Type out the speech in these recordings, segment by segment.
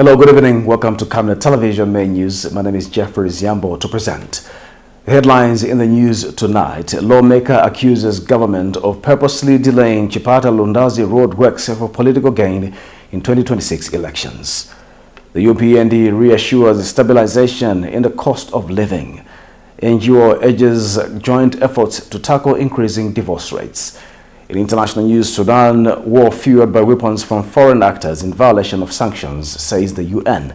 Hello, good evening. Welcome to Camnet Television Main News. My name is Jeffrey Ziambo to present. Headlines in the news tonight. Lawmaker accuses government of purposely delaying Chipata-Lundazi road works for political gain in 2026 elections. The UPND reassures stabilization in the cost of living. NGO urges joint efforts to tackle increasing divorce rates. In international news, Sudan, war fueled by weapons from foreign actors in violation of sanctions, says the UN.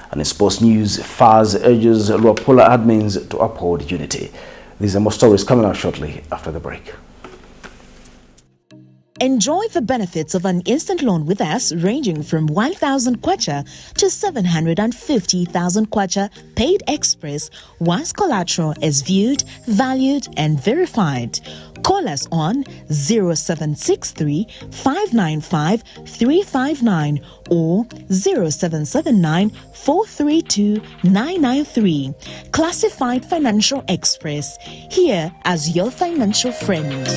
And in sports news, FAS urges Luapula admins to uphold unity. These are more stories coming out shortly after the break. Enjoy the benefits of an instant loan with us ranging from 1,000 kwacha to 750,000 kwacha paid express once collateral is viewed, valued and verified. Call us on 0763 595 359 or 0779 432 993. Classified Financial Express, here as your financial friend.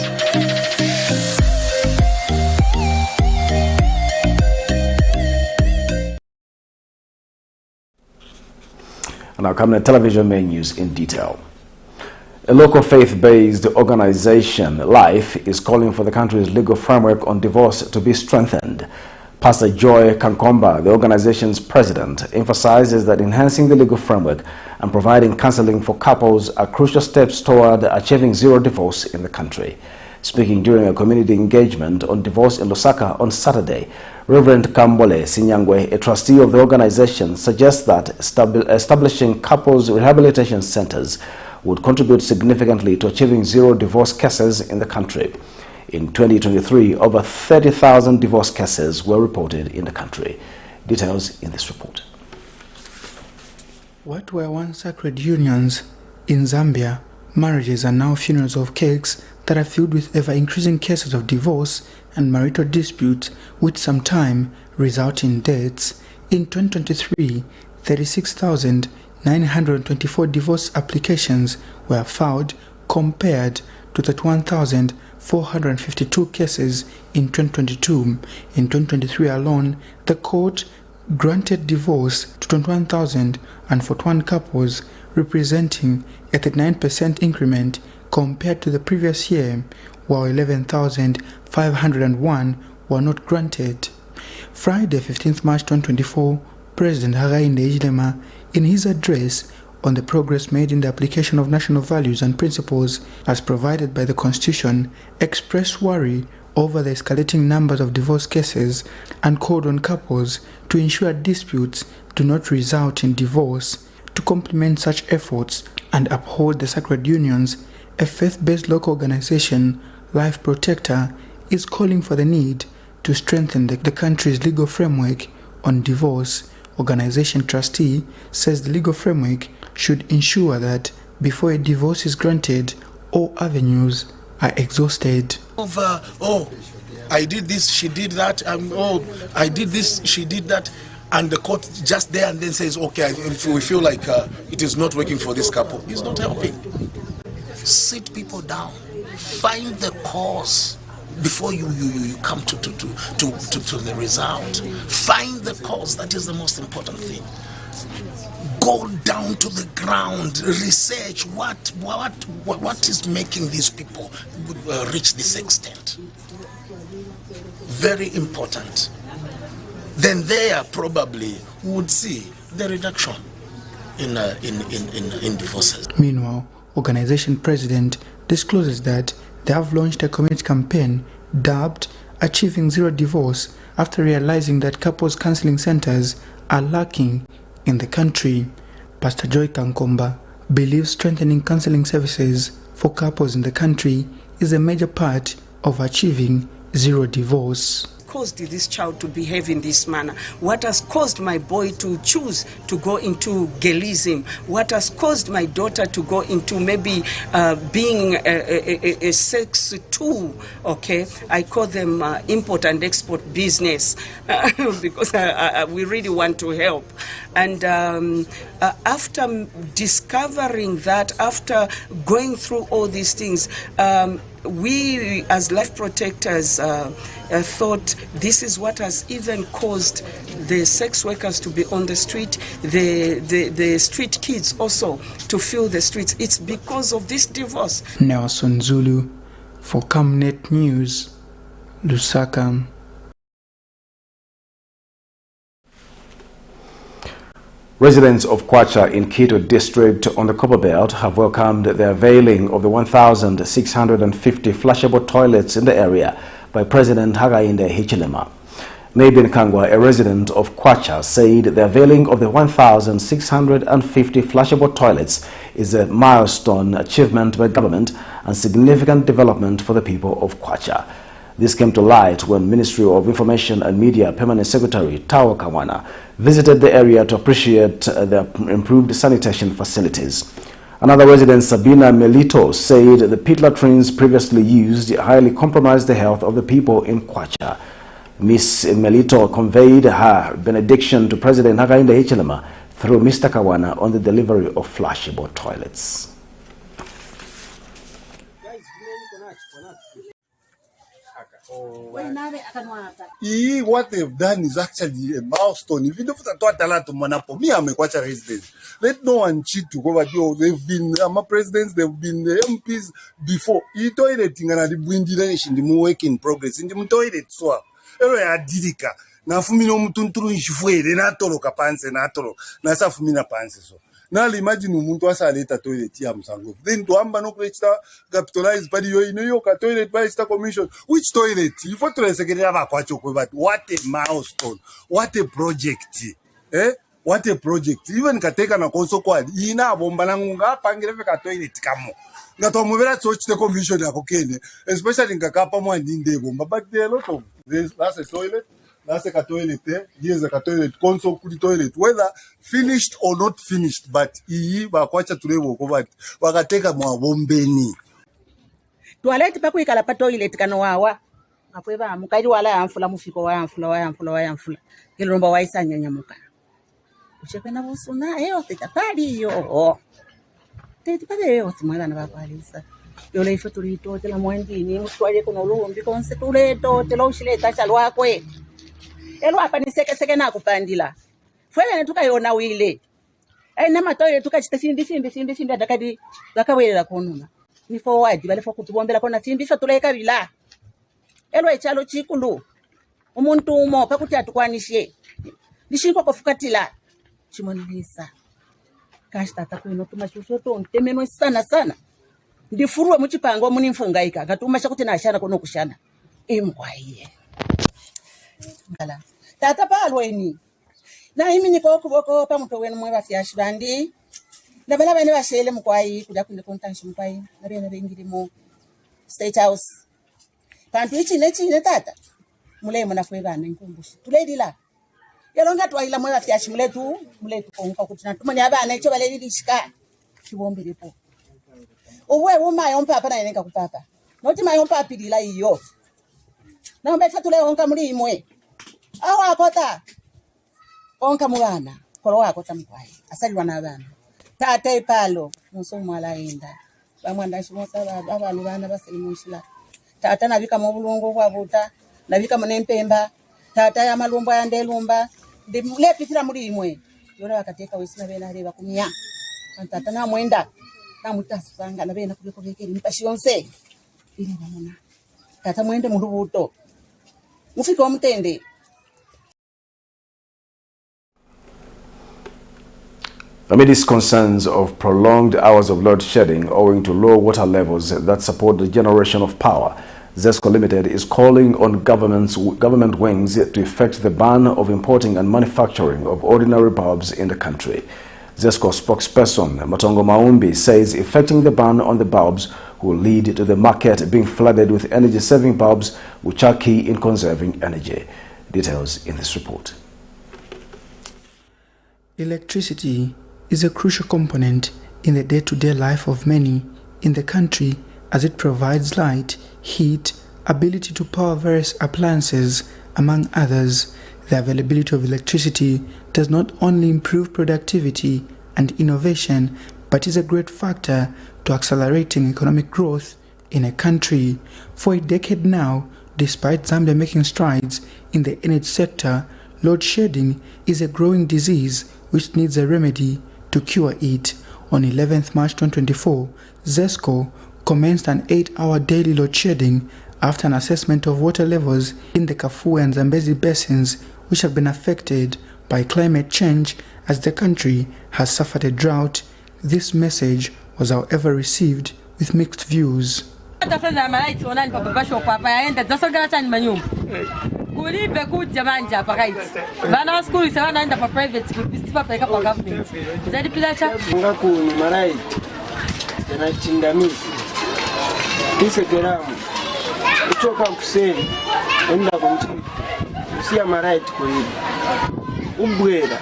Now, coming to television main news in detail. A local faith-based organization, Life, is calling for the country's legal framework on divorce to be strengthened. Pastor Joy Kankomba, the organization's president, emphasizes that enhancing the legal framework and providing counseling for couples are crucial steps toward achieving zero divorce in the country. Speaking during a community engagement on divorce in Lusaka on Saturday, Reverend Kambole Sinyangwe, a trustee of the organization, suggests that establishing couples rehabilitation centers would contribute significantly to achieving zero divorce cases in the country. In 2023, over 30,000 divorce cases were reported in the country. Details in this report. What were once sacred unions in Zambia, marriages are now funerals of cakes that are filled with ever-increasing cases of divorce and marital disputes, which sometime result in deaths. In 2023, 36,924 divorce applications were filed compared to 31,452 cases in 2022. In 2023 alone, the court granted divorce to 21,041 couples, representing a 39% increment compared to the previous year, while 11,501 were not granted. Friday, 15th March 2024, President Hakainde Hichilema, in his address on the progress made in the application of national values and principles as provided by the Constitution, expressed worry over the escalating numbers of divorce cases and called on couples to ensure disputes do not result in divorce. To complement such efforts and uphold the sacred unions, a faith-based local organization, Life Protector, is calling for the need to strengthen the country's legal framework on divorce. Organization trustee says the legal framework should ensure that before a divorce is granted, all avenues are exhausted. I did this, she did that, I did this, she did that, and the court just there and then says, okay, if we feel like it is not working for this couple, it's not helping. Sit people down, find the cause before you come to the result. Find the cause. That is the most important thing. Go down to the ground, research what is making these people reach this extent. Very important. Then there probably would see the reduction in divorces. Meanwhile, organization president discloses that they have launched a community campaign dubbed Achieving Zero Divorce after realizing that couples counseling centers are lacking in the country. Pastor Joy Kankomba believes strengthening counseling services for couples in the country is a major part of achieving zero divorce. Caused this child to behave in this manner? What has caused my boy to choose to go into girlism? What has caused my daughter to go into maybe being a sex tool? Okay, I call them import and export business because we really want to help. And after discovering that, after going through all these things, we as life protectors thought this is what has even caused the sex workers to be on the street, the street kids also to fill the streets. It's because of this divorce. Nelson Zulu for Camnet News, Lusaka. Residents of Kwacha in Quito district on the Copperbelt have welcomed the unveiling of the 1,650 flushable toilets in the area by President Hakainde Hichilema. Mabin Kangwa, a resident of Kwacha, said the unveiling of the 1,650 flushable toilets is a milestone achievement by government and significant development for the people of Kwacha. This came to light when Ministry of Information and Media Permanent Secretary Tao Kawana visited the area to appreciate the improved sanitation facilities. Another resident, Sabina Melito, said the pit latrines previously used highly compromised the health of the people in Kwacha. Ms. Melito conveyed her benediction to President Hakainde Hichilema through Mr. Kawana on the delivery of flushable toilets. What they've done is actually a milestone. Even if it's a me, I'm a Kwacha resident. Let no one cheat to go back. They've been presidents, they've been MPs before. Toileting and the generation, the work in progress. In the toilet, so didika. Na fumino mutunturu nshifwele na tolo kapanse na tolo na sa fumina panse so. Now imagine umuntu asaleta toilet ya msango. Then to amba no kwechita capitalize padi yo ino ka toilet by star commission. Which toilet? You for to secretary aba kwacho kwe, but what a milestone. What a project. What a project. Even kateka na konso kwa ina bomba nangu nga pangireve ka toilet kamo. Ngato muvera touch the commission ya kokene, especially ngakapa mwa ndinde bomba, but there are a lot of that's a toilet. That's a toilet there. Here's a toilet, console kuli toilet. Whether finished or not finished, but iyi bakwacha tulevo kubat wakateka mwa bombeni. Toilet pa kuikala pa toilet kano wawa. Akweba mukaidi wala yamfula mufiko wayamfula. Kilomba waisa nyanyamuka. Uchekena busuna tetapali yo. Tetapali yo simwala na bakwalisa. Yo leifo tulito tela mwendini mutwaje kono lumbi konse tuleto tela ushileta chalwakwe. Elo hapa ni seke na kupandila. Fwewe ne tukayona wile. Na matoyo tukachita simbi adakadi dakawela konuna. Ni forward bale fokutubombela kona simbi so tuleka bila. Elo echalo chikulu. Umuntu umo pakuti atukwanishe. Nishinko kofukatila. Chimonilisa. Kashita takwino tumashoto ntemenwe sana. Ndifurwe muchipango muni mfungaika katumasha kuti nashana kono kushana. Imkwaiye. Ngala. Tata palweni. Na imi niko kuboko pa mto wenu mwe bafyashi bandi. Na bala bane bashele mkwai kuja kunde kontanshi mkwai. Na bene bengiri mu State House. Pantu ichi ne tata. Mule mwana fwe bana nkumbushi. Tuledila. Yalonga twaila mwe bafyashi muletu konka kuti natuma ni abana icho bale lishika. Kibomberepo. Uwe uma yompa hapa na yenga kupapa. Noti mayompa apilila iyo. Na mbetsa tule onka muri imwe. Awa akota. Onka mwana. Kolo akota mkwai. Asali wana abana. Tata ipalo. Muso mwala enda. Bamwanda shimosa abantu bana baselimushila. Tata nabika mobulungu kwa buta. Nabika munempemba. Tata ya malumba ya ndelumba. Ndimule pitira muri imwe. Yora wakateka wesina bena reba kumya. Tata na mwenda. Na mutasanga na bena kubeko bekeri mpashionse. Ile bamona. Tata mwende mu rubuto. Mufika omutende. Amidst concerns of prolonged hours of load shedding owing to low water levels that support the generation of power, ZESCO Limited is calling on government wings to effect the ban of importing and manufacturing of ordinary bulbs in the country. ZESCO spokesperson Matongo Maumbi says effecting the ban on the bulbs will lead to the market being flooded with energy-saving bulbs, which are key in conserving energy. Details in this report. Electricity is a crucial component in the day-to-day life of many in the country, as it provides light, heat, ability to power various appliances, among others. The availability of electricity does not only improve productivity and innovation, but is a great factor to accelerating economic growth in a country. For a decade now, despite Zambia making strides in the energy sector, load shedding is a growing disease which needs a remedy to cure it. On 11th March 2024, ZESCO commenced an 8-hour daily load shedding after an assessment of water levels in the Kafue and Zambezi basins, which have been affected by climate change as the country has suffered a drought. This message was however received with mixed views. Kulipe kuja manja hapa kaiti. Bana wa skuli sawa naenda pa private kulipa peka pa government. Zaidi pila cha ngaku ni marai. Yana chindamizi. Kise geramu. Uchoka kuseli. Enda kumchi. Usia marai tukuiba. Umbwera.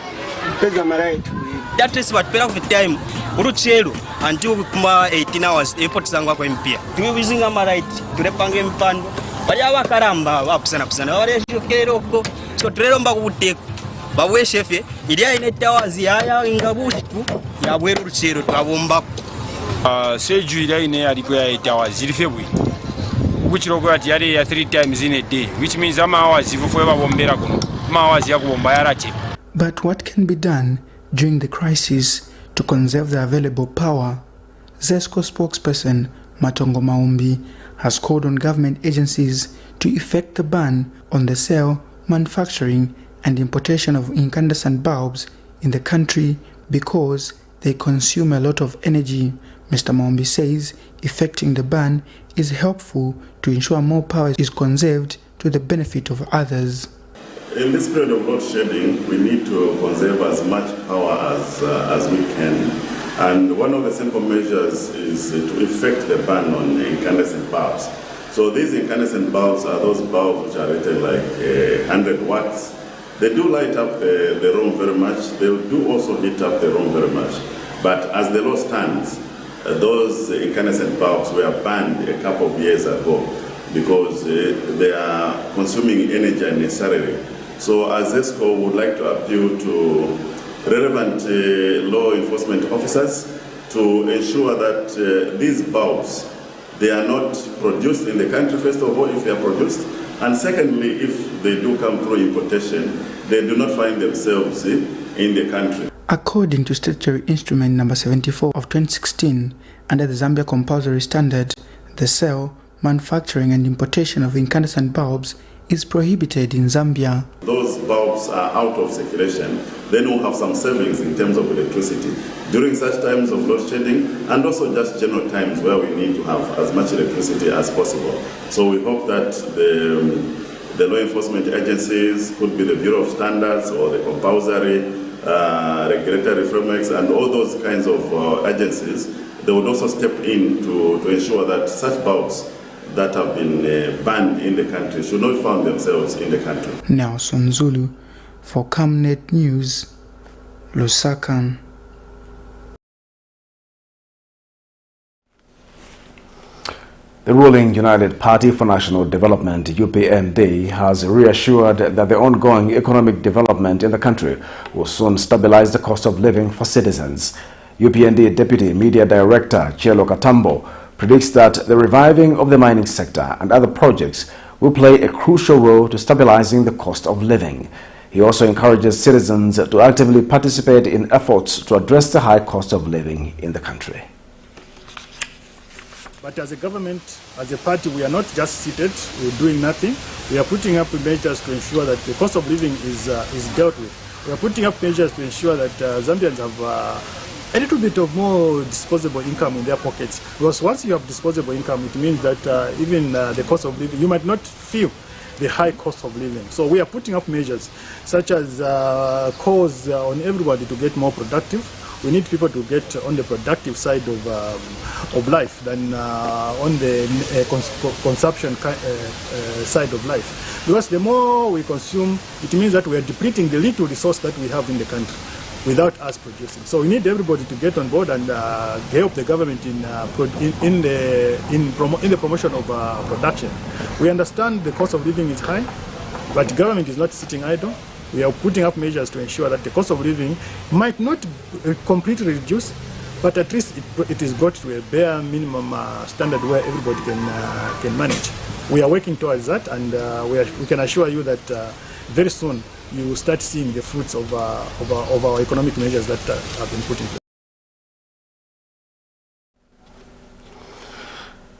Peza marai tukuiba. That is what pela for time. Uruchelo until kuma 18 hours airport zangwa kwa mpia. Tuwizinga marai tulepange mpando. Baya wakaramba wapusana kusana wale shokeroko so tureromba kubuteko bawe chefe ili aineta wazi aya ingabutu ya bweru ruchero twabomba seju ile ine aliko ya 8 hours ilife bwi ukuchiroko ati yale ya 3 times in a day, which means ama hours ifufwe babombera kuno ma hours ya kubomba yarache. But what can be done during the crisis to conserve the available power? ZESCO spokesperson Matongo Maumbi has called on government agencies to effect the ban on the sale, manufacturing and importation of incandescent bulbs in the country because they consume a lot of energy. Mr. Maumbi says effecting the ban is helpful to ensure more power is conserved to the benefit of others. In this period of load shedding, we need to conserve as much power as we can. And one of the simple measures is to effect the ban on incandescent bulbs. So these incandescent bulbs are those bulbs which are rated like 100 watts. They do light up the room very much. They do also heat up the room very much. But as the law stands, those incandescent bulbs were banned a couple of years ago because they are consuming energy unnecessarily. So as ZESCO would like to appeal to relevant law enforcement officers to ensure that these bulbs, they are not produced in the country, first of all, if they are produced, and secondly, if they do come through importation, they do not find themselves in the country. According to Statutory Instrument number 74 of 2016, under the Zambia Compulsory Standard, the sale, manufacturing and importation of incandescent bulbs is prohibited in Zambia. Those bulbs are out of circulation. Then we'll have some savings in terms of electricity during such times of load shedding and also just general times where we need to have as much electricity as possible. So we hope that the law enforcement agencies, could be the Bureau of Standards or the compulsory regulatory frameworks and all those kinds of agencies, they would also step in to ensure that such bulbs that have been banned in the country should not find themselves in the country. Nelson Zulu for Camnet News, Lusaka. The ruling United Party for National Development, UPND, has reassured that the ongoing economic development in the country will soon stabilize the cost of living for citizens. UPND Deputy Media Director Chelo Katambo predicts that the reviving of the mining sector and other projects will play a crucial role to stabilizing the cost of living. He also encourages citizens to actively participate in efforts to address the high cost of living in the country. But as a government, as a party, we are not just seated, we're doing nothing. We are putting up measures to ensure that the cost of living is dealt with. We are putting up measures to ensure that Zambians have a little bit of more disposable income in their pockets. Because once you have disposable income, it means that even the cost of living, you might not feel the high cost of living. So we are putting up measures such as calls on everybody to get more productive. We need people to get on the productive side of life than on the consumption side of life. Because the more we consume, it means that we are depleting the little resource that we have in the country without us producing. So we need everybody to get on board and help the government in the promotion of production. We understand the cost of living is high, but the government is not sitting idle. We are putting up measures to ensure that the cost of living might not completely reduce, but at least it is brought to a bare minimum standard where everybody can manage. We are working towards that, and we can assure you that very soon you will start seeing the fruits of our economic measures that have been put in place.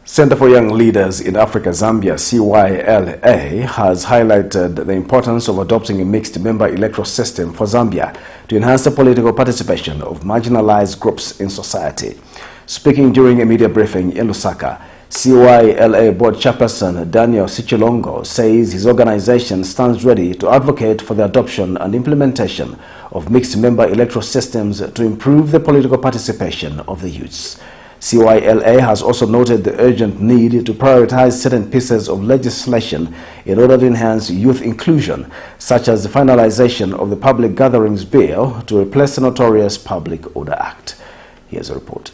Center for Young Leaders in Africa, Zambia, CYLA, has highlighted the importance of adopting a mixed member electoral system for Zambia to enhance the political participation of marginalized groups in society. Speaking during a media briefing in Lusaka, CYLA board chairperson Daniel Sichilongo says his organization stands ready to advocate for the adoption and implementation of mixed member electoral systems to improve the political participation of the youths. CYLA has also noted the urgent need to prioritize certain pieces of legislation in order to enhance youth inclusion, such as the finalization of the Public Gatherings Bill to replace the notorious Public Order Act. Here's a report.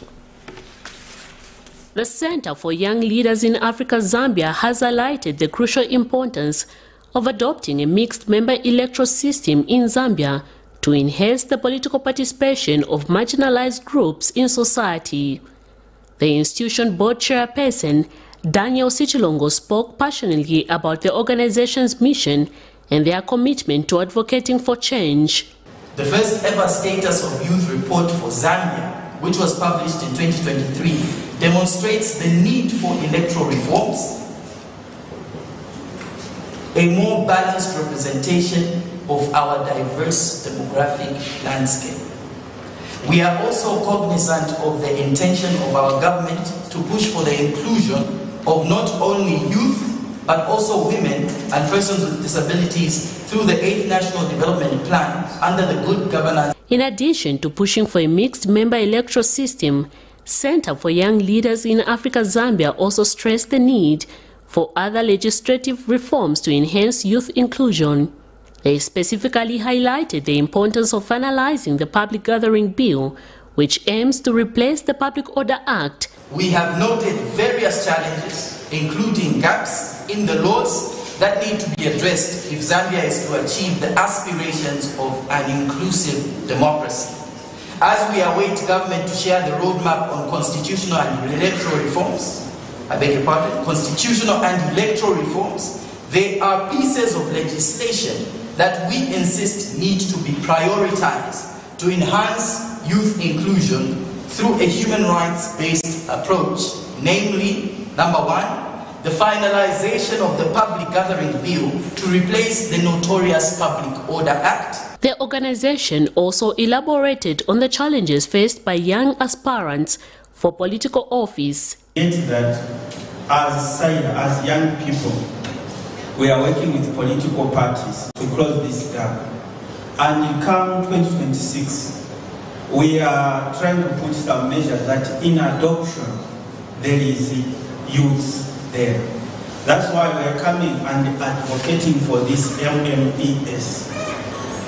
The Center for Young Leaders in Africa, Zambia, has highlighted the crucial importance of adopting a mixed member electoral system in Zambia to enhance the political participation of marginalized groups in society. The institution board chairperson, Daniel Sichilongo, spoke passionately about the organization's mission and their commitment to advocating for change. The first ever Status of Youth report for Zambia, which was published in 2023, demonstrates the need for electoral reforms, a more balanced representation of our diverse demographic landscape. We are also cognizant of the intention of our government to push for the inclusion of not only youth, but also women and persons with disabilities through the 8th National Development Plan under the Good Governance. In addition to pushing for a mixed member electoral system, Center for Young Leaders in Africa, Zambia also stressed the need for other legislative reforms to enhance youth inclusion. They specifically highlighted the importance of finalizing the Public Gathering Bill, which aims to replace the Public Order Act. We have noted various challenges, including gaps in the laws that need to be addressed if Zambia is to achieve the aspirations of an inclusive democracy. As we await government to share the roadmap on constitutional and electoral reforms, constitutional and electoral reforms, there are pieces of legislation that we insist need to be prioritized to enhance youth inclusion through a human rights-based approach. Namely, number one, the finalization of the Public Gathering Bill to replace the notorious Public Order Act. The organization also elaborated on the challenges faced by young aspirants for political office. That as young people, we are working with political parties to close this gap. And come 2026, we are trying to put some measures that in adoption, there is youth there. That's why we are coming and advocating for this MMES.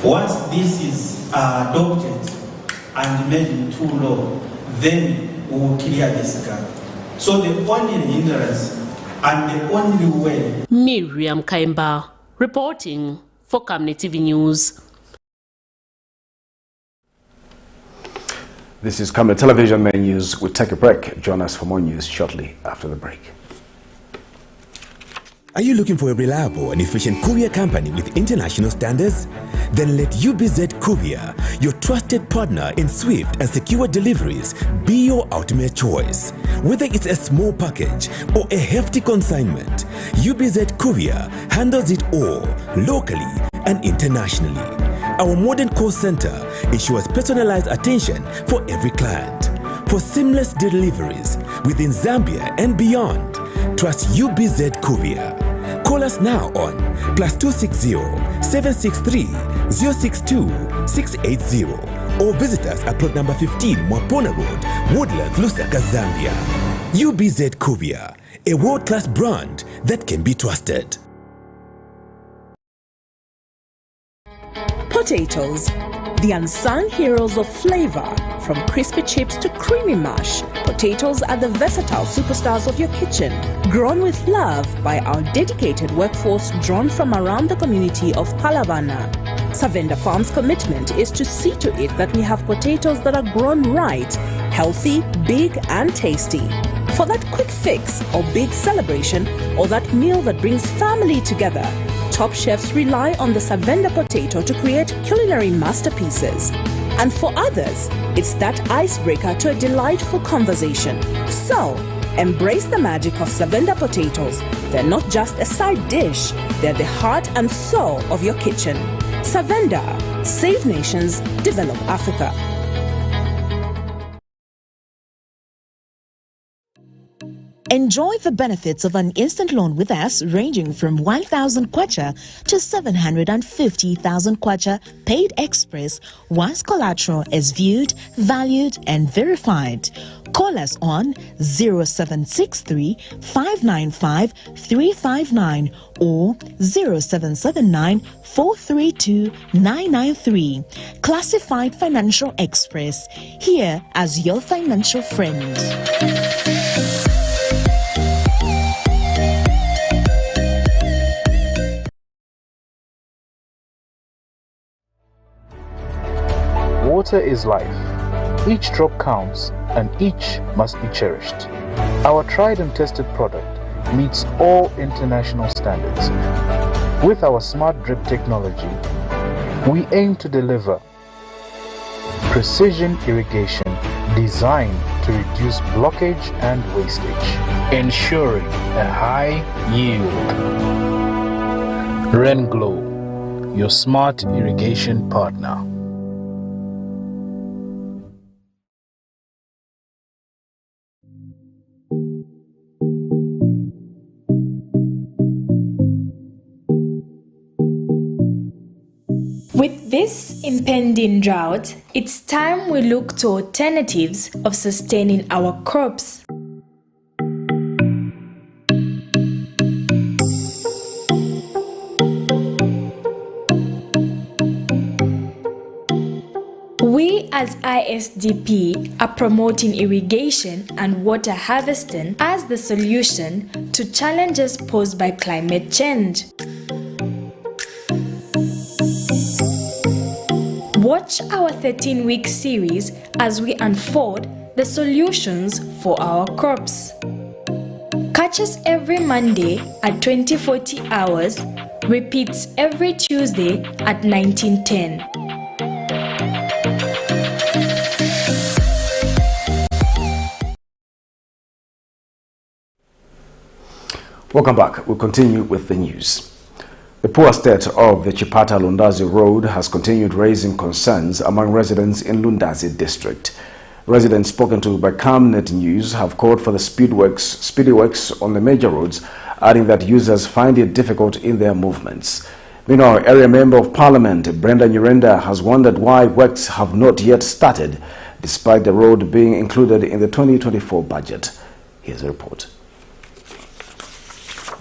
Once this is adopted and made into law, then we will clear this gap. So the only hindrance and the only way. Miriam Kaimba, reporting for Camnet TV News. This is Camnet Television Main News. We'll take a break. Join us for more news shortly after the break. Are you looking for a reliable and efficient courier company with international standards? Then let UBZ Courier, your trusted partner in swift and secure deliveries, be your ultimate choice. Whether it's a small package or a hefty consignment, UBZ Courier handles it all, locally and internationally. Our modern call center ensures personalized attention for every client. For seamless deliveries within Zambia and beyond, trust UBZ Courier. Call us now on +260 763 062 680 or visit us at plot number 15 Mwapona Road, Woodlands, Lusaka, Zambia. UBZ Courier, a world-class brand that can be trusted. Potatoes, the unsung heroes of flavor. From crispy chips to creamy mash, potatoes are the versatile superstars of your kitchen. Grown with love by our dedicated workforce drawn from around the community of Palavana. Savenda Farms' commitment is to see to it that we have potatoes that are grown right, healthy, big and tasty. For that quick fix or big celebration or that meal that brings family together, top chefs rely on the Savenda potato to create culinary masterpieces. And for others, it's that icebreaker to a delightful conversation. So, embrace the magic of Savenda potatoes. They're not just a side dish, they're the heart and soul of your kitchen. Savenda, save nations, develop Africa. Enjoy the benefits of an instant loan with us ranging from 1,000 kwacha to 750,000 kwacha paid express once collateral is viewed, valued and verified. Call us on 0763 595 359 or 0779 432 993. Classified Financial Express, here as your financial friend. Water is life. Each drop counts and each must be cherished. Our tried and tested product meets all international standards. With our smart drip technology, we aim to deliver precision irrigation designed to reduce blockage and wastage, ensuring a high yield. RenGlow, your smart irrigation partner. With this impending drought, it's time we look to alternatives of sustaining our crops. We as ISDP are promoting irrigation and water harvesting as the solution to challenges posed by climate change. Watch our 13-week series as we unfold the solutions for our crops. Catch us every Monday at 2040 hours, repeats every Tuesday at 1910. Welcome back. We'll continue with the news. The poor state of the Chipata-Lundazi Road has continued raising concerns among residents in Lundazi district. Residents spoken to by Camnet News have called for the speedy works on the major roads, adding that users find it difficult in their movements. Meanwhile, Area Member of Parliament Brenda Nyurenda has wondered why works have not yet started, despite the road being included in the 2024 budget. Here's a report.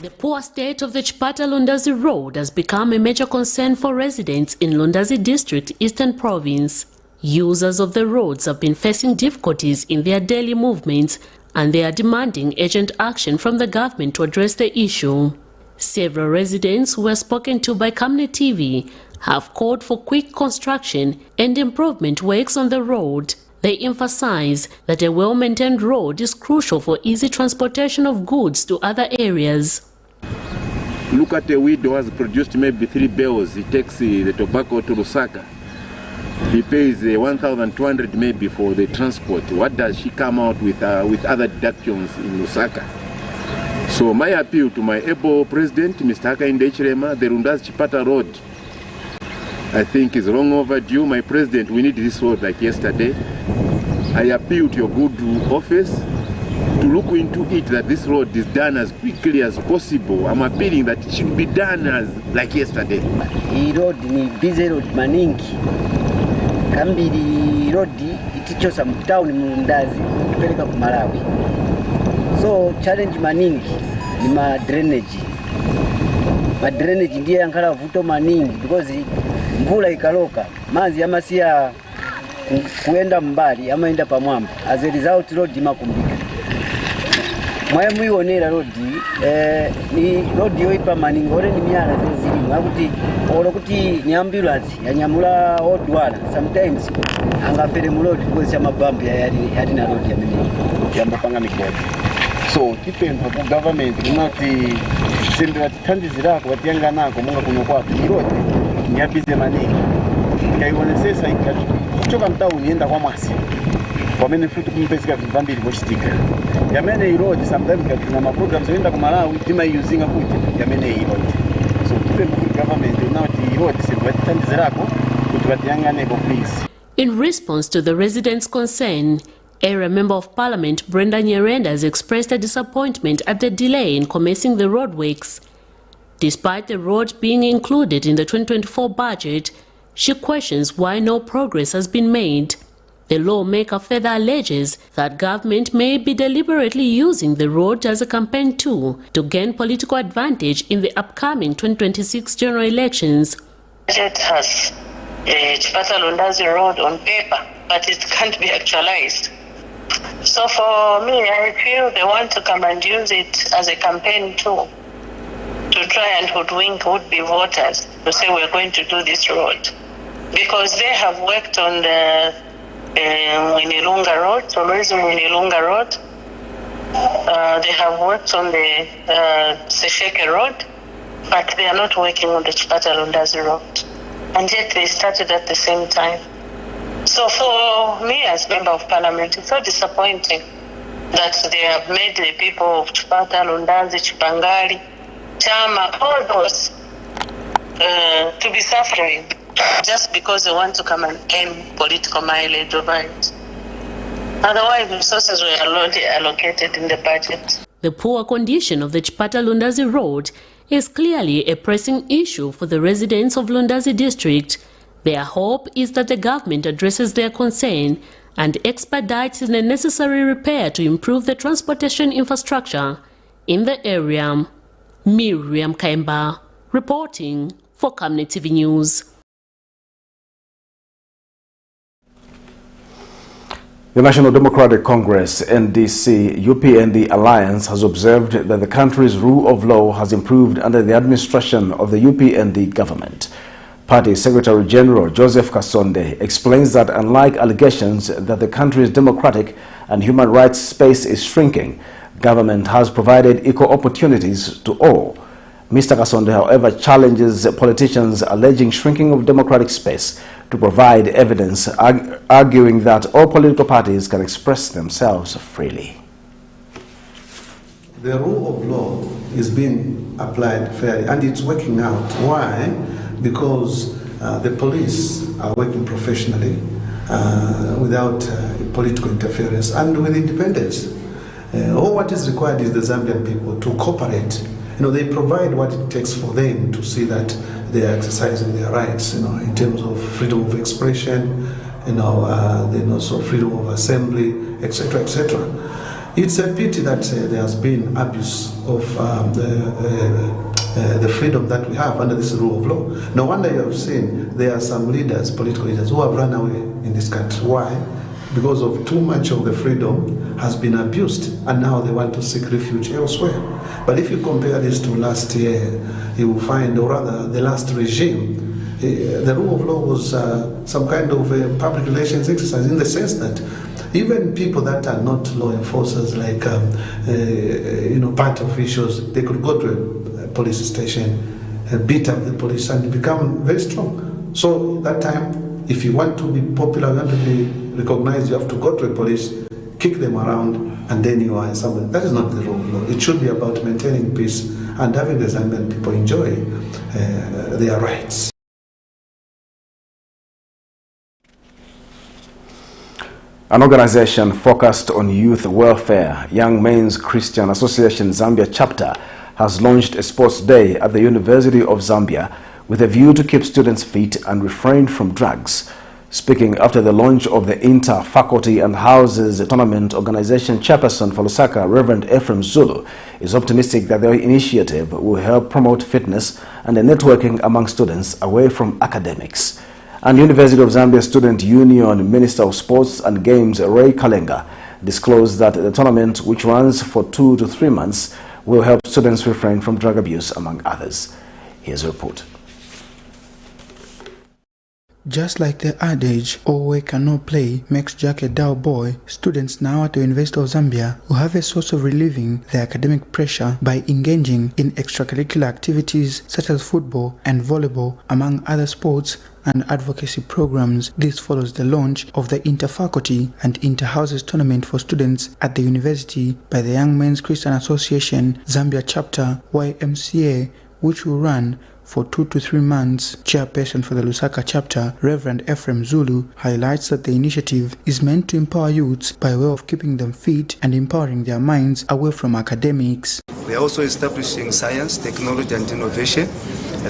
The poor state of the Chipata-Lundazi Road has become a major concern for residents in Lundazi District, Eastern Province. Users of the roads have been facing difficulties in their daily movements, and they are demanding urgent action from the government to address the issue. Several residents who were spoken to by Camnet TV have called for quick construction and improvement works on the road. They emphasize that a well-maintained road is crucial for easy transportation of goods to other areas. Look at a widow who has produced maybe 3 bales. He takes the tobacco to Lusaka. He pays 1,200 maybe for the transport. What does she come out with other deductions in Lusaka? So my appeal to my able president, Mr. Hakainde Hichilema, the Lundazi Chipata Road, I think is long overdue. My president, we need this road like yesterday. I appeal to your good office to look into it, that this road is done as quickly as possible. I'm appealing that it should be done as like yesterday. Hii road ni busy road maningi. Kambili road itichosa mtown Lundazi kupeleka ku Malawi. So challenge maningi ni ma drainage. Ma drainage ndiye yankala vuto maningi because mvula ikaloka mazi amasiya kuenda mbali amaenda pamwamba. As a result road makumbika. Mwaye muionera road ni road yoipa maningi ore ni miara zili ngakuti olo kuti ni ambulance yanyamula odwala sometimes angapere mulodi because chamabambu yari na road yamene yambopanga migodi. So tipempha ku government kunoti sendera tithandizirako vatiyanganako munga kuno kwatu irode nyabize maningi tikaiwonesesa kuchoka mtauni yenda kwa mwasi kwamene futi kumpesika vambiri vochitika yamene irode sometimes katina maprograms yoenda kumalawi timayuzinga kuti yamene irode. So tipempha ku government kunoti irode sendera tithandizirako kuti vatiyanganeko please. In response to the residents' concern, Area Member of Parliament Brenda Nyirenda has expressed a disappointment at the delay in commencing the roadworks. Despite the road being included in the 2024 budget, she questions why no progress has been made. The lawmaker further alleges that government may be deliberately using the road as a campaign tool to gain political advantage in the upcoming 2026 general elections. The budget has Chipata Lundazi Road on paper, but it can't be actualized. So for me, I feel they want to come and use it as a campaign tool to try and hoodwink would-be voters to say we're going to do this road. Because they have worked on the Winilunga Road, Tourism Winilunga Road. They have worked on the Sesheke Road, but they are not working on the Chipata Lundazi Road. And yet they started at the same time. So for me as Member of Parliament, it's so disappointing that they have made the people of Chipata, Lundazi, Chipangali, Chama, all those to be suffering just because they want to come and gain political mileage over it. Otherwise, resources were already allocated in the budget. The poor condition of the Chipata Lundazi Road is clearly a pressing issue for the residents of Lundazi district. Their hope is that the government addresses their concern and expedites the necessary repair to improve the transportation infrastructure in the area. Miriam Kaimba, reporting for Camnet TV News. The National Democratic Congress, NDC, UPND alliance has observed that the country's rule of law has improved under the administration of the UPND government. Party Secretary General Joseph Kasonde explains that unlike allegations that the country's democratic and human rights space is shrinking, government has provided equal opportunities to all. Mr. Kasonde, however, challenges politicians alleging shrinking of democratic space to provide evidence, arguing that all political parties can express themselves freely. The rule of law is being applied fairly and it's working out. Why? Because the police are working professionally without political interference and with independence. All what is required is the Zambian people to cooperate. They provide what it takes for them to see that they are exercising their rights, in terms of freedom of expression, then also freedom of assembly, etc., etc. It's a pity that there has been abuse of the freedom that we have under this rule of law. No wonder you have seen there are some leaders, political leaders, who have run away in this country. Why? Because of too much of the freedom has been abused, and now they want to seek refuge elsewhere. But if you compare this to last year, you will find, or rather the last regime, the rule of law was some kind of a public relations exercise, in the sense that even people that are not law enforcers, like party officials, they could go to a police station, beat up the police, and become very strong. So that time, if you want to be popular, you want to be recognized, you have to go to a police, kick them around, and then you are somebody. That is not the rule of law. It should be about maintaining peace and having the Zambian people enjoy their rights. An organization focused on youth welfare, Young Men's Christian Association Zambia chapter, has launched a sports day at the University of Zambia with a view to keep students fit and refrain from drugs. Speaking after the launch of the Inter-Faculty and Houses Tournament, organization chairperson for Lusaka, Reverend Ephraim Zulu, is optimistic that the initiative will help promote fitness and the networking among students away from academics. And University of Zambia Student Union Minister of Sports and Games, Ray Kalenga, disclosed that the tournament, which runs for 2 to 3 months, will help students refrain from drug abuse, among others. Here's a report. Just like the adage, all work and no play makes Jack a dull boy, students now at the University of Zambia will have a source of relieving their academic pressure by engaging in extracurricular activities such as football and volleyball, among other sports and advocacy programs. This follows the launch of the Inter-Faculty and Inter-Houses tournament for students at the university by the Young Men's Christian Association Zambia chapter YMCA, which will run for 2 to 3 months. Chairperson for the Lusaka chapter, Reverend Ephraim Zulu, highlights that the initiative is meant to empower youths by way of keeping them fit and empowering their minds away from academics. We are also establishing science, technology and innovation,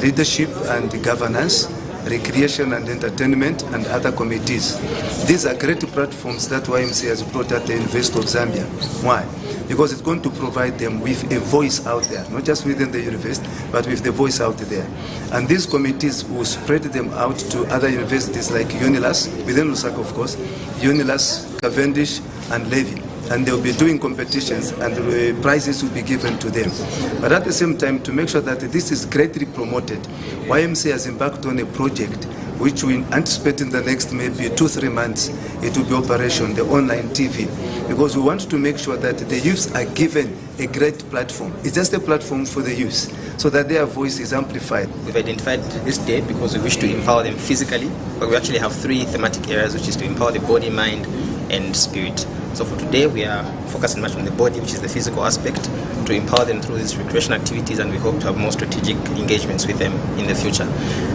leadership and governance, recreation and entertainment, and other committees. These are great platforms that YMCA has brought at the University of Zambia. Why? Because it's going to provide them with a voice out there, not just within the university, but with the voice out there. And these committees will spread them out to other universities like UNILAS, within Lusaka of course, UNILAS, Cavendish and Levy. And they'll be doing competitions and prizes will be given to them. But at the same time, to make sure that this is greatly promoted, YMCA has embarked on a project which we anticipate in the next maybe 2-3 months, it will be operation, the online TV. Because we want to make sure that the youth are given a great platform. It's just a platform for the youth, so that their voice is amplified. We've identified this day because we wish to empower them physically, but we actually have 3 thematic areas, which is to empower the body, mind, and spirit. So for today, we are focusing much on the body, which is the physical aspect, to empower them through these recreation activities, and we hope to have more strategic engagements with them in the future.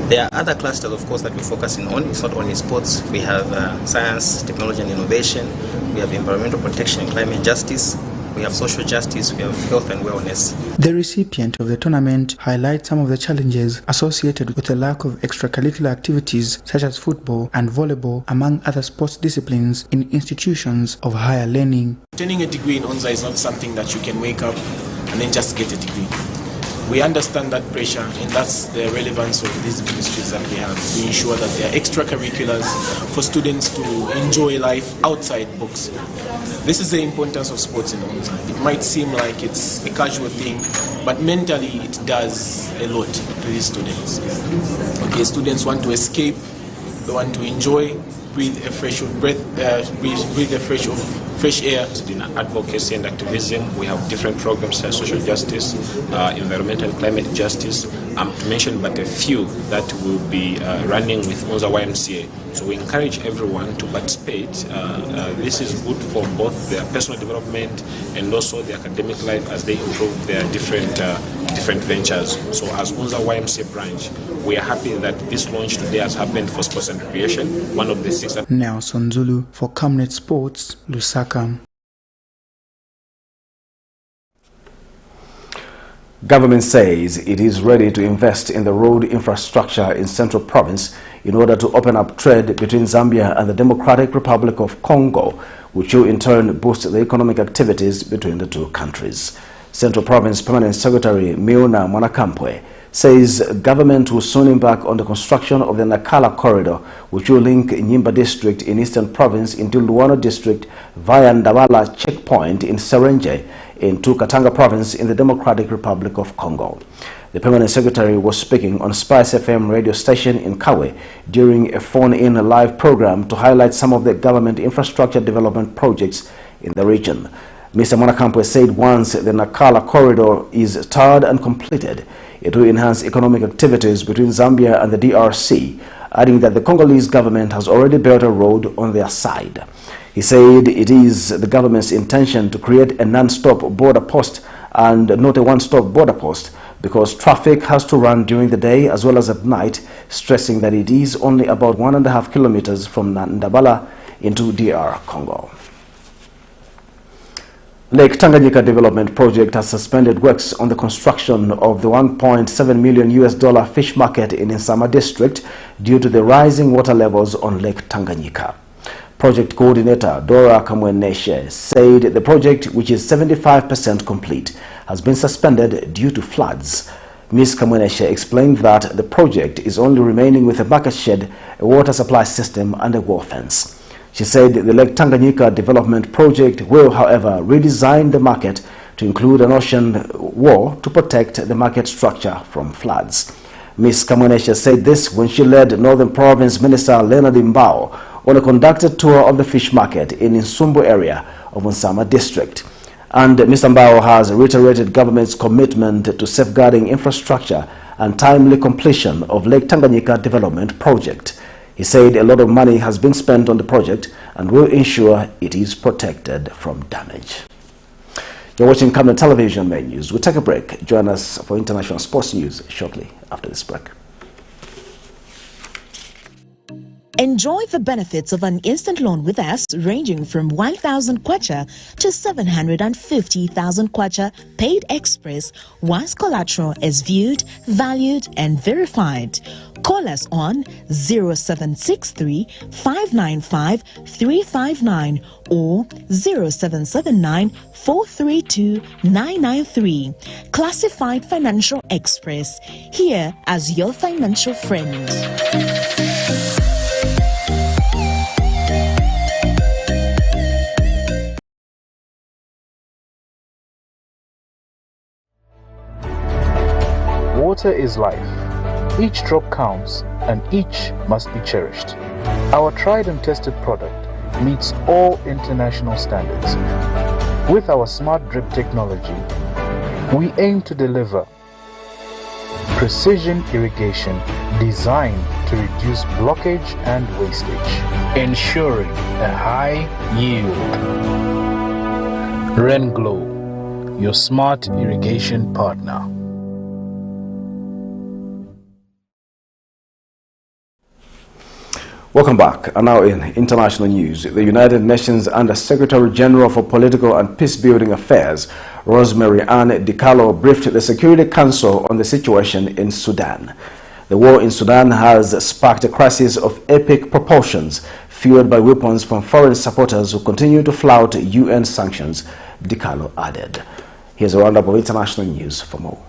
There are other clusters, of course, that we're focusing on. It's not only sports. We have science, technology and innovation. We have environmental protection and climate justice. We have social justice, we have health and wellness. The recipient of the tournament highlights some of the challenges associated with the lack of extracurricular activities such as football and volleyball, among other sports disciplines in institutions of higher learning. Obtaining a degree in ONZA is not something that you can wake up and then just get a degree. We understand that pressure, and that's the relevance of these ministries that we have. We ensure that there are extracurriculars for students to enjoy life outside books. This is the importance of sports in ONZA. It might seem like it's a casual thing, but mentally it does a lot to these students. Okay, students want to escape, they want to enjoy, breathe a fresh of breath, breathe a fresh air. In advocacy and activism, we have different programs such as social justice, environmental and climate justice, to mention but a few that will be running with ONZA YMCA. So we encourage everyone to participate. This is good for both their personal development and also their academic life as they improve their different ventures. So as ONZA YMCA branch, we are happy that this launch today has happened for sports and recreation, one of the 6 that... Nelson Zulu for Camnet Sports, Lusaka. Government says it is ready to invest in the road infrastructure in Central Province in order to open up trade between Zambia and the Democratic Republic of Congo, which will in turn boost the economic activities between the two countries. Central Province Permanent Secretary Miona Mwanakampwe says government will soon embark on the construction of the Nakala Corridor, which will link Nyimba District in Eastern Province into Luano District via Ndawala Checkpoint in Serenje into Katanga Province in the Democratic Republic of Congo. The Permanent Secretary was speaking on Spice FM radio station in Kawe during a phone-in live program to highlight some of the government infrastructure development projects in the region. Mr. Mwanakampwe said once the Nakala Corridor is tarred and completed, it will enhance economic activities between Zambia and the DRC, adding that the Congolese government has already built a road on their side. He said it is the government's intention to create a non-stop border post and not a one-stop border post because traffic has to run during the day as well as at night, stressing that it is only about 1.5 kilometers from Ndabala into DR Congo. Lake Tanganyika Development Project has suspended works on the construction of the $1.7 million fish market in Nsama District due to the rising water levels on Lake Tanganyika. Project coordinator Dora Kamweneshe said the project, which is 75% complete, has been suspended due to floods. Ms. Kamweneshe explained that the project is only remaining with a bucket shed, a water supply system and a wall fence. She said the Lake Tanganyika Development Project will, however, redesign the market to include an ocean wall to protect the market structure from floods. Ms. Camnet said this when she led Northern Province Minister Leonard Mbao on a conducted tour of the fish market in Insumbu area of Nsama district. And Mr. Mbao has reiterated government's commitment to safeguarding infrastructure and timely completion of Lake Tanganyika development project. He said a lot of money has been spent on the project and will ensure it is protected from damage. You're watching Camnet Television Main News. We'll take a break. Join us for international sports news shortly after this break. Enjoy the benefits of an instant loan with us ranging from 1,000 kwacha to 750,000 kwacha paid express once collateral is viewed, valued and verified. Call us on 0763 595 359 or 0779 432 993. Classified Financial Express, here as your financial friend. Water is life. Each drop counts and each must be cherished. Our tried and tested product meets all international standards. With our smart drip technology, we aim to deliver precision irrigation designed to reduce blockage and wastage, ensuring a high yield. Renglow, your smart irrigation partner. Welcome back. And now in international news, the United Nations Under-Secretary General for Political and Peacebuilding Affairs, Rosemary Ann DiCarlo, briefed the Security Council on the situation in Sudan. The war in Sudan has sparked a crisis of epic proportions, fueled by weapons from foreign supporters who continue to flout UN sanctions, DiCarlo added. Here's a roundup of international news for more.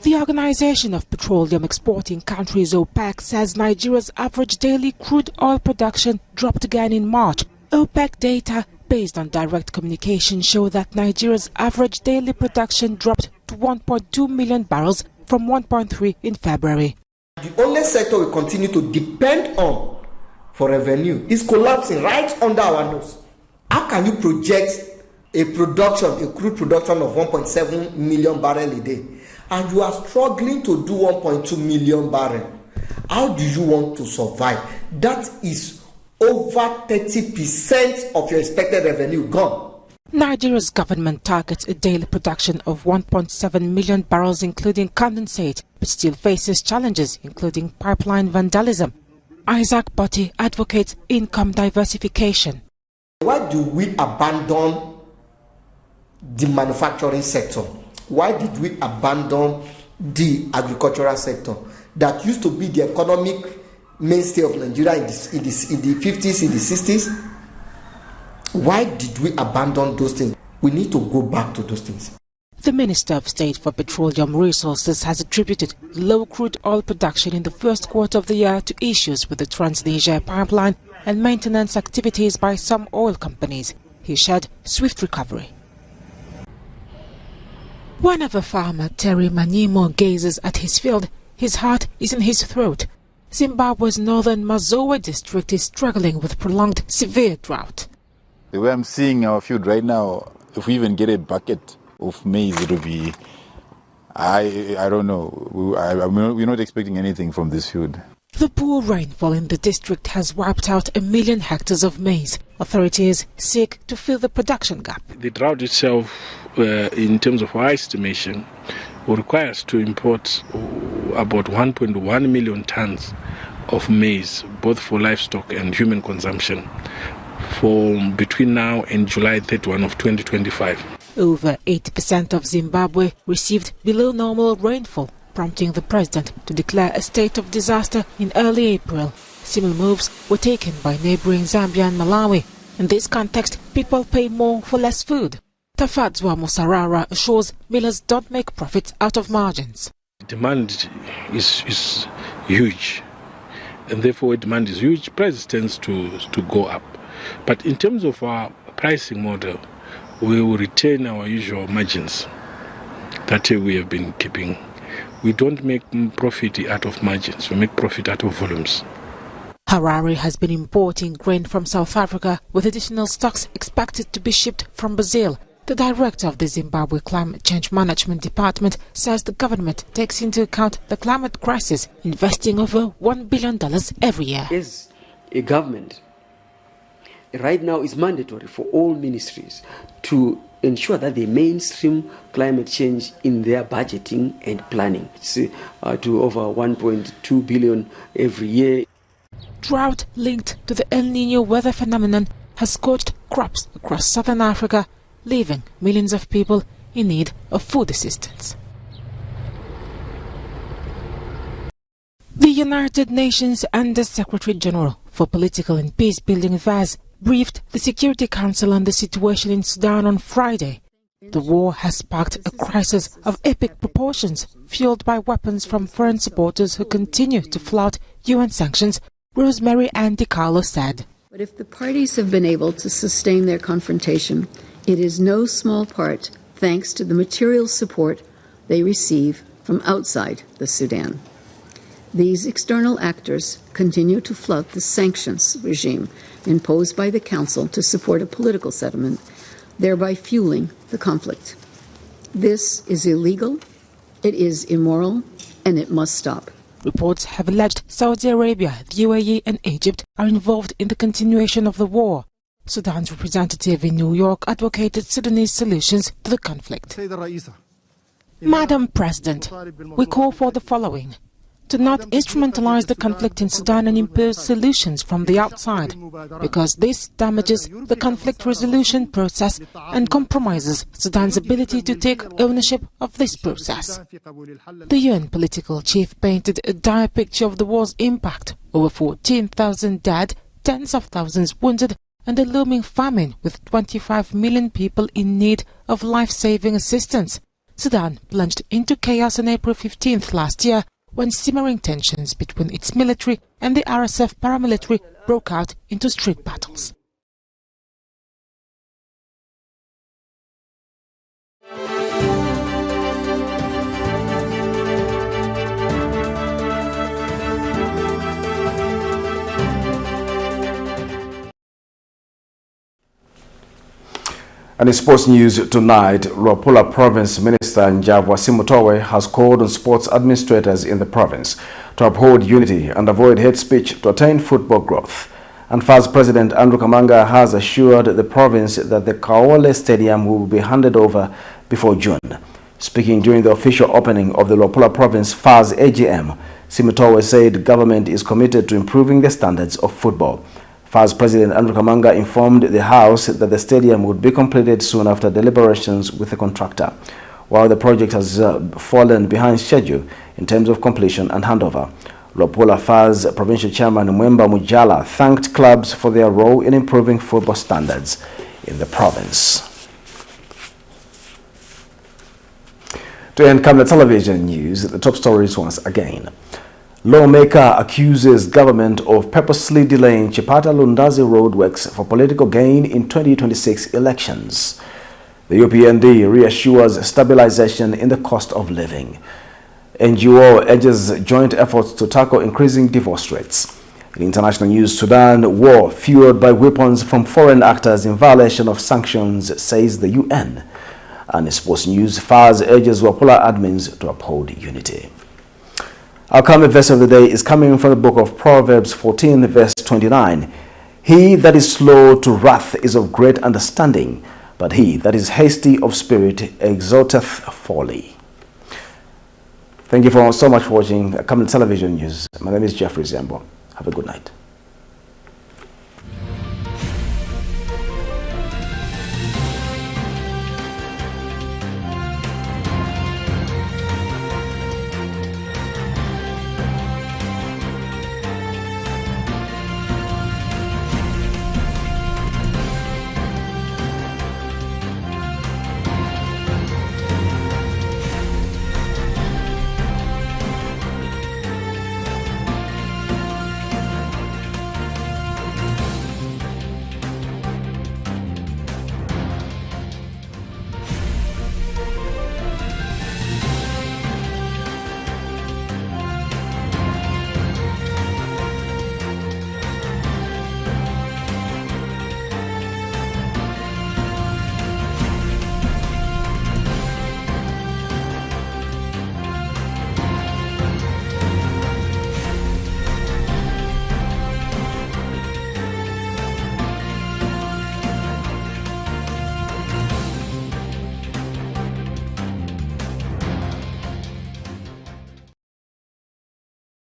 The Organization of Petroleum Exporting Countries, OPEC, says Nigeria's average daily crude oil production dropped again in March. OPEC data, based on direct communication, show that Nigeria's average daily production dropped to 1.2 million barrels from 1.3 in February. The only sector we continue to depend on for revenue is collapsing right under our nose. How can you project a crude production of 1.7 million barrels a day? And you are struggling to do 1.2 million barrels. How do you want to survive? That is over 30% of your expected revenue gone. Nigeria's government targets a daily production of 1.7 million barrels, including condensate, but still faces challenges, including pipeline vandalism. Isaac Botti advocates income diversification. Why do we abandon the manufacturing sector? Why did we abandon the agricultural sector that used to be the economic mainstay of Nigeria in the 50s, in the 60s? Why did we abandon those things? We need to go back to those things. The Minister of State for Petroleum Resources has attributed low crude oil production in the first quarter of the year to issues with the Trans-Niger pipeline and maintenance activities by some oil companies. He shared swift recovery. Whenever farmer Terry Manimo gazes at his field, his heart is in his throat. Zimbabwe's northern Mazowe district is struggling with prolonged severe drought. The way I'm seeing our field right now, if we even get a bucket of maize, it will be, I don't know, we're not expecting anything from this field. The poor rainfall in the district has wiped out 1 million hectares of maize. Authorities seek to fill the production gap. The drought itself, in terms of our estimation, will require us to import about 1.1 million tons of maize, both for livestock and human consumption, for between now and July 31 of 2025. Over 80% of Zimbabwe received below normal rainfall, prompting the president to declare a state of disaster in early April. Similar moves were taken by neighboring Zambia and Malawi. In this context, people pay more for less food. Tafadzwa Musarara assures millers don't make profits out of margins. Demand is huge, and therefore when demand is huge, price tends to go up. But in terms of our pricing model, we will retain our usual margins. that we have been keeping. We don't make profit out of margins, we make profit out of volumes. Harare has been importing grain from South Africa, with additional stocks expected to be shipped from Brazil. The director of the Zimbabwe Climate Change Management Department says the government takes into account the climate crisis, investing over $1 billion every year. As a government, right now it's mandatory for all ministries to ensure that they mainstream climate change in their budgeting and planning. It's to over 1.2 billion every year. Drought linked to the El Niño weather phenomenon has scorched crops across southern Africa, leaving millions of people in need of food assistance. The United Nations Under-Secretary General for Political and Peace-Building Affairs briefed the Security Council on the situation in Sudan on Friday. The war has sparked a crisis of epic proportions, fueled by weapons from foreign supporters who continue to flout UN sanctions, Rosemary Ann DiCarlo said. But if the parties have been able to sustain their confrontation, it is no small part thanks to the material support they receive from outside the Sudan. These external actors continue to flout the sanctions regime imposed by the Council to support a political settlement, thereby fueling the conflict. This is illegal, it is immoral, and it must stop. Reports have alleged Saudi Arabia, the UAE and Egypt are involved in the continuation of the war. Sudan's representative in New York advocated Sudanese solutions to the conflict. Madam President, we call for the following: to not instrumentalize the conflict in Sudan and impose solutions from the outside, because this damages the conflict resolution process and compromises Sudan's ability to take ownership of this process. The UN political chief painted a dire picture of the war's impact: over 14,000 dead, tens of thousands wounded, and a looming famine with 25 million people in need of life-saving assistance. Sudan plunged into chaos on April 15th last year, when simmering tensions between its military and the RSF paramilitary broke out into street battles. And in sports news tonight, Luapula Province Minister Njavwa Simutowe has called on sports administrators in the province to uphold unity and avoid hate speech to attain football growth. And FAS President Andrew Kamanga has assured the province that the Kaole Stadium will be handed over before June. Speaking during the official opening of the Luapula Province FAS AGM, Simutowe said government is committed to improving the standards of football. FAS President Andrew Kamanga informed the House that the stadium would be completed soon after deliberations with the contractor, while the project has fallen behind schedule in terms of completion and handover. Luapula FAS Provincial Chairman Mwemba Mujala thanked clubs for their role in improving football standards in the province. To end Camnet Television News, the top stories once again. Lawmaker accuses government of purposely delaying Chipata Lundazi roadworks for political gain in 2026 elections. The UPND reassures stabilization in the cost of living. NGO urges joint efforts to tackle increasing divorce rates. In international news, Sudan, war fueled by weapons from foreign actors in violation of sanctions, says the UN. And in sports news, FAS urges Luapula admins to uphold unity. Our Camnet verse of the day is coming from the book of Proverbs 14, verse 29. He that is slow to wrath is of great understanding, but he that is hasty of spirit exalteth folly. Thank you so much for watching Camnet Television News. My name is Jeffrey Zambo. Have a good night.